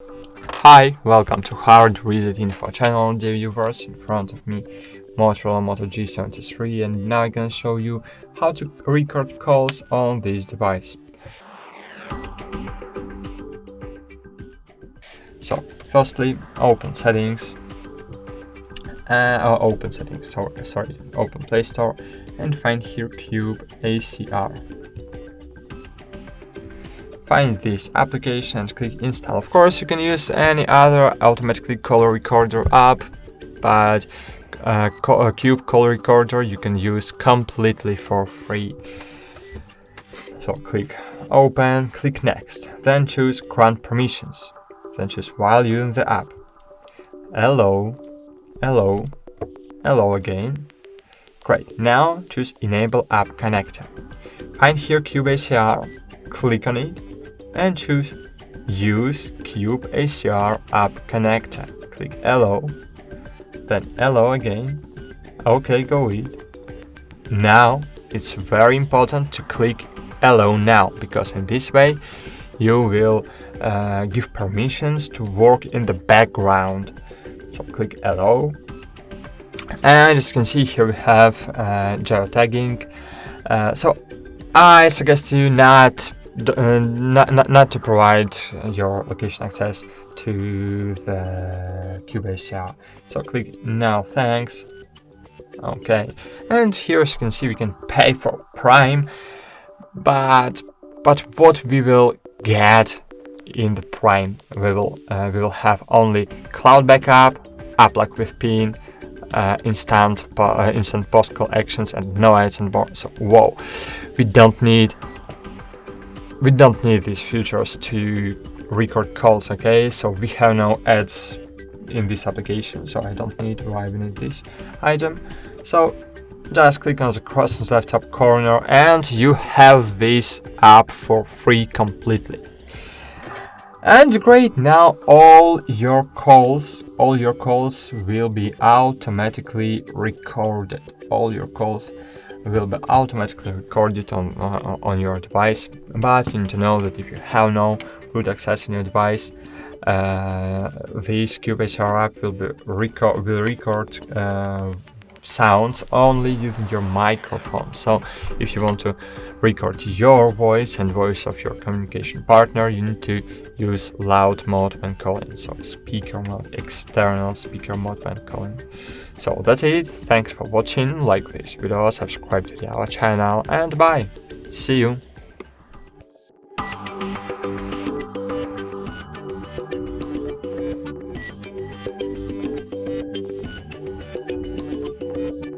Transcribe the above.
Hi, welcome to HardReset.Info channel, dear viewers. In front of me, MOTOROLA Moto G73, and now I'm gonna show you how to record calls on this device. So, firstly, open settings, open Play Store, and find here Cube ACR. Find this application and click install. Of course, you can use any other automatically call recorder app, but Cube call recorder you can use completely for free. So click open, click next, then choose grant permissions, then choose while using the app. Hello again. Great, now choose enable app connector. Find here Cube ACR, click on it, and choose use Cube ACR app connector. Click hello, then hello again. Okay, go it. Now it's very important to click hello now, because in this way you will give permissions to work in the background. So click hello, and as you can see here we have geotagging. So I suggest you not to provide your location access to the Cube ACR. So click now, thanks. Okay, and here as you can see we can pay for Prime, but what we will get in the Prime, we will have only cloud backup, app lock with PIN, instant post call actions, and no ads and more. So whoa, we don't need these features to record calls, okay? So we have no ads in this application, so I don't need why we need this item. So just click on the cross in the left top corner and you have this app for free completely. And great, now all your calls will be automatically recorded. All your calls will be automatically recorded on your device, but you need to know that if you have no root access in your device, this Cube ACR app will record sounds only using your microphone. So if you want to record your voice and voice of your communication partner, you need to use loud mode when calling, so speaker mode, external speaker mode when calling. So that's it, thanks for watching, like this video, subscribe to our channel, and bye, see you.